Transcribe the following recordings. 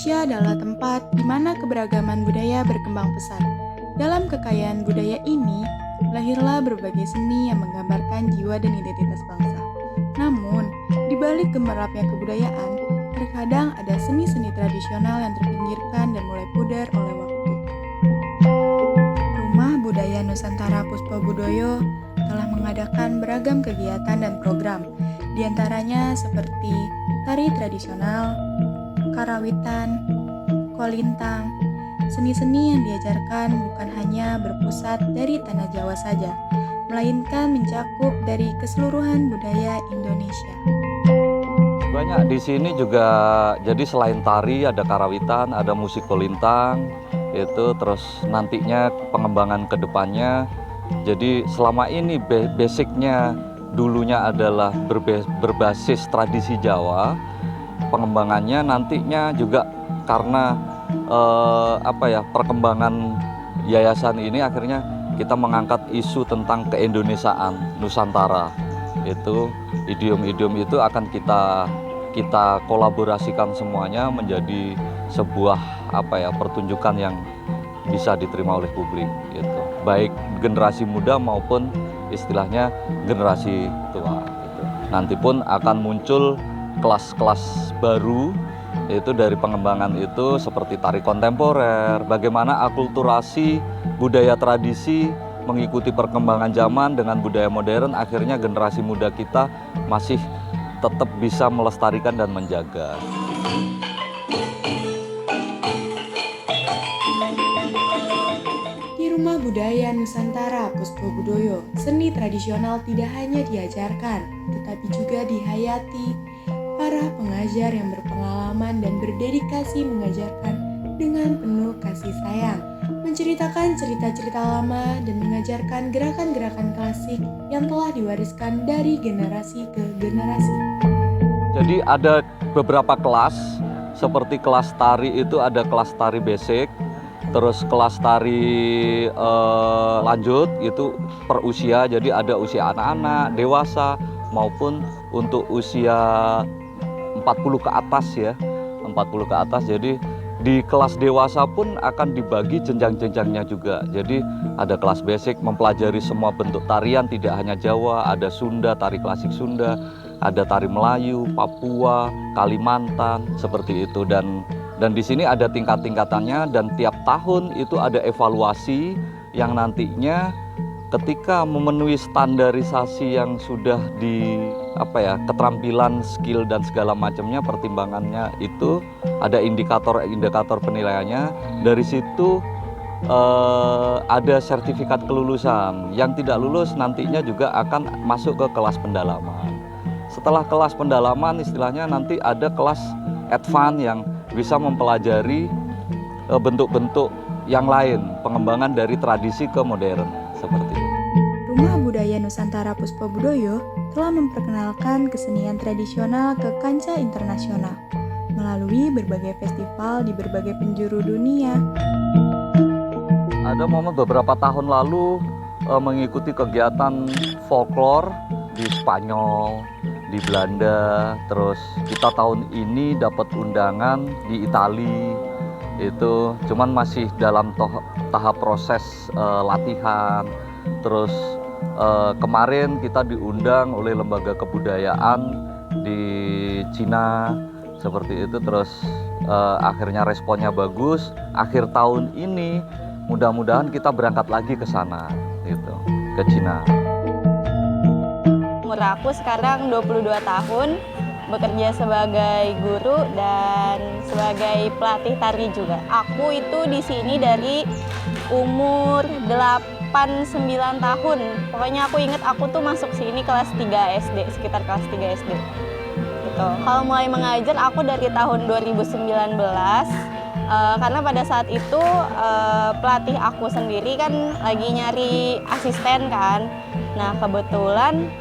Indonesia adalah tempat di mana keberagaman budaya berkembang pesat. Dalam kekayaan budaya ini, lahirlah berbagai seni yang menggambarkan jiwa dan identitas bangsa. Namun, di balik gemerlapnya kebudayaan, terkadang ada seni-seni tradisional yang terpinggirkan dan mulai pudar oleh waktu. Rumah Budaya Nusantara Puspo Budoyo telah mengadakan beragam kegiatan dan program, di antaranya seperti tari tradisional, karawitan, kolintang, seni-seni yang diajarkan bukan hanya berpusat dari tanah Jawa saja, melainkan mencakup dari keseluruhan budaya Indonesia. Banyak di sini juga, jadi selain tari ada karawitan, ada musik kolintang, itu terus nantinya pengembangan ke depannya. Jadi selama ini basicnya dulunya adalah berbasis tradisi Jawa. Pengembangannya nantinya juga karena perkembangan yayasan ini akhirnya kita mengangkat isu tentang keindonesiaan Nusantara. Itu idiom-idiom itu akan kita kolaborasikan semuanya menjadi sebuah pertunjukan yang bisa diterima oleh publik gitu. Baik generasi muda maupun istilahnya generasi tua gitu. Nanti pun akan muncul kelas-kelas baru, yaitu dari pengembangan itu seperti tari kontemporer, bagaimana akulturasi budaya tradisi mengikuti perkembangan zaman dengan budaya modern, akhirnya generasi muda kita masih tetap bisa melestarikan dan menjaga. Di Rumah Budaya Nusantara Puspo Budoyo, seni tradisional tidak hanya diajarkan, tetapi juga dihayati. Para pengajar yang berpengalaman dan berdedikasi mengajarkan dengan penuh kasih sayang, menceritakan cerita-cerita lama dan mengajarkan gerakan-gerakan klasik yang telah diwariskan dari generasi ke generasi. Jadi ada beberapa kelas, seperti kelas tari itu ada kelas tari basic, terus kelas tari lanjut itu per usia, jadi ada usia anak-anak, dewasa maupun untuk usia 40 ke atas ya, 40 ke atas. Jadi di kelas dewasa pun akan dibagi jenjang-jenjangnya juga. Jadi ada kelas basic mempelajari semua bentuk tarian, tidak hanya Jawa, ada Sunda, tari klasik Sunda, ada tari Melayu, Papua, Kalimantan, seperti itu. Dan di sini ada tingkat-tingkatannya dan tiap tahun itu ada evaluasi yang nantinya ketika memenuhi standarisasi yang sudah keterampilan, skill dan segala macamnya, pertimbangannya itu ada indikator penilaiannya. Dari situ ada sertifikat kelulusan. Yang tidak lulus nantinya juga akan masuk ke kelas pendalaman. Setelah kelas pendalaman istilahnya nanti ada kelas advance yang bisa mempelajari bentuk-bentuk yang lain, pengembangan dari tradisi ke modern seperti itu. Rumah Budaya Nusantara Puspo Budoyo telah memperkenalkan kesenian tradisional ke kancah internasional melalui berbagai festival di berbagai penjuru dunia. Ada momen beberapa tahun lalu mengikuti kegiatan folklore di Spanyol, di Belanda, terus kita tahun ini dapat undangan di Italia. Itu cuman masih dalam tahap proses latihan. Terus kemarin kita diundang oleh lembaga kebudayaan di Cina seperti itu. Terus akhirnya responnya bagus. Akhir tahun ini mudah-mudahan kita berangkat lagi ke sana gitu, ke Cina. Umur aku sekarang 22 tahun, bekerja sebagai guru dan sebagai pelatih tari juga. Aku itu di sini dari umur 8-9 tahun. Pokoknya aku ingat aku tuh masuk sini kelas 3 SD, sekitar kelas 3 SD. Gitu. Kalau mulai mengajar aku dari tahun 2019, karena pada saat itu pelatih aku sendiri kan lagi nyari asisten kan. Nah kebetulan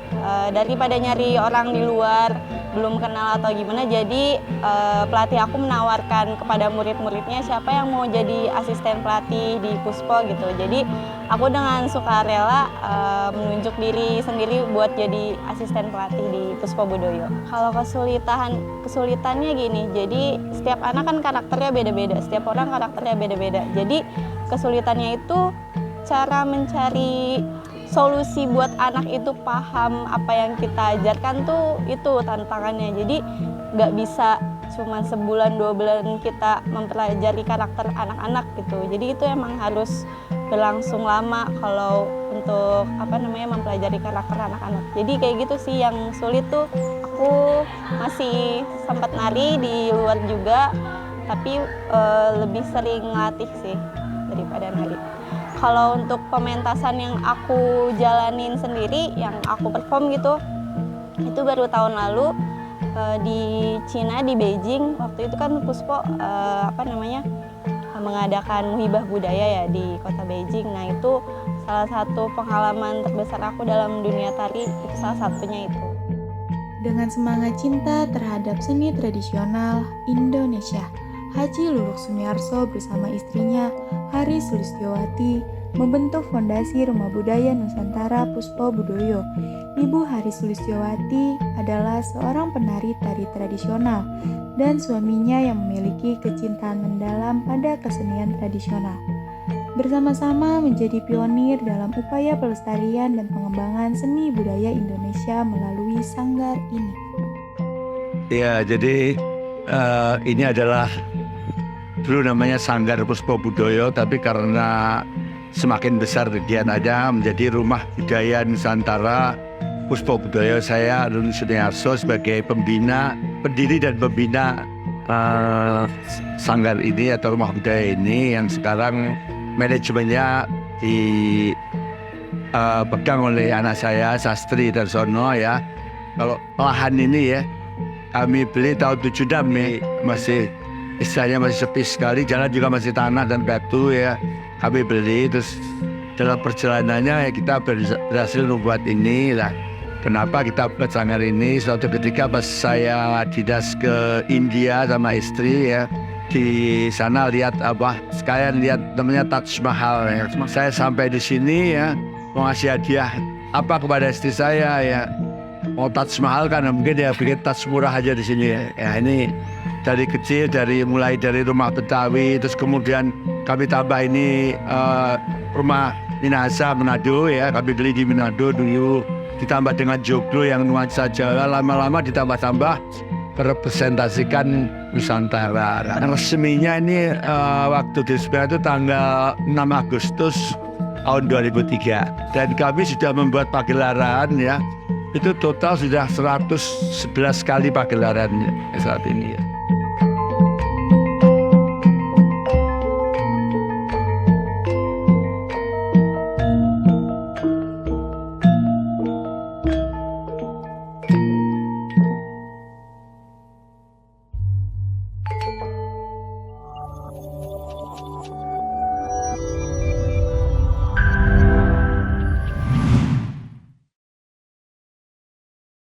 daripada nyari orang di luar belum kenal atau gimana, jadi pelatih aku menawarkan kepada murid-muridnya siapa yang mau jadi asisten pelatih di Puspo gitu. Jadi aku dengan sukarela menunjuk diri sendiri buat jadi asisten pelatih di Puspo Budoyo. Kalau kesulitannya gini, jadi setiap anak kan karakternya beda-beda, setiap orang karakternya beda-beda. Jadi kesulitannya itu cara mencari solusi buat anak itu paham apa yang kita ajarkan tuh, itu tantangannya. Jadi nggak bisa cuma sebulan 2 bulan kita mempelajari karakter anak-anak gitu. Jadi itu emang harus berlangsung lama kalau untuk mempelajari karakter anak-anak. Jadi kayak gitu sih yang sulit tuh. Aku masih sempat nari di luar juga, tapi lebih sering latih sih daripada nari. Kalau untuk pementasan yang aku jalanin sendiri, yang aku perform gitu, itu baru tahun lalu di Cina, di Beijing. Waktu itu kan Puspo mengadakan Muhibah Budaya ya di kota Beijing. Nah itu salah satu pengalaman terbesar aku dalam dunia tari, itu salah satunya itu. Dengan semangat cinta terhadap seni tradisional Indonesia, Haji Luluk Sumiarso bersama istrinya Haris Sulistyowati membentuk Fondasi Rumah Budaya Nusantara Puspo Budoyo. Ibu Haris Sulistyowati adalah seorang penari tari tradisional dan suaminya yang memiliki kecintaan mendalam pada kesenian tradisional. Bersama-sama menjadi pionir dalam upaya pelestarian dan pengembangan seni budaya Indonesia melalui sanggar ini. Ya, jadi ini adalah dulu namanya Sanggar Puspo Budoyo, tapi karena semakin besar kegiatannya menjadi Rumah Budaya Nusantara Puspo Budoyo. Saya Luluk Sumiarso sebagai pendiri dan pembina sanggar ini atau rumah budaya ini, yang sekarang manajemennya dipegang oleh anak saya Sastri Darsono ya. Kalau lahan ini ya kami beli tahun 76 ya, masih istilahnya masih sepi sekali, jalan juga masih tanah dan batu ya. Kami beli, terus dalam perjalanannya ya kita berhasil membuat ini lah. Kenapa kita buat sanggar ini? Suatu ketika pas saya dinas ke India sama istri ya, di sana lihat sekalian lihat namanya Taj Mahal ya. Saya sampai di sini ya mau ngasih hadiah kepada istri saya ya. Mau Taj Mahal kan mungkin ya bikin tas murah aja di sini ya. Ya ini dari kecil, mulai dari rumah Betawi, terus kemudian kami tambah ini rumah Minahasa Manado ya, kami beli di Manado dulu, ditambah dengan joglo yang nuansa Jawa, lama-lama ditambah-tambah merepresentasikan Nusantara. Resminya ini waktu diresmikan itu tanggal 6 Agustus tahun 2003, dan kami sudah membuat pagelaran ya, itu total sudah 111 kali pagelaran saat ini ya.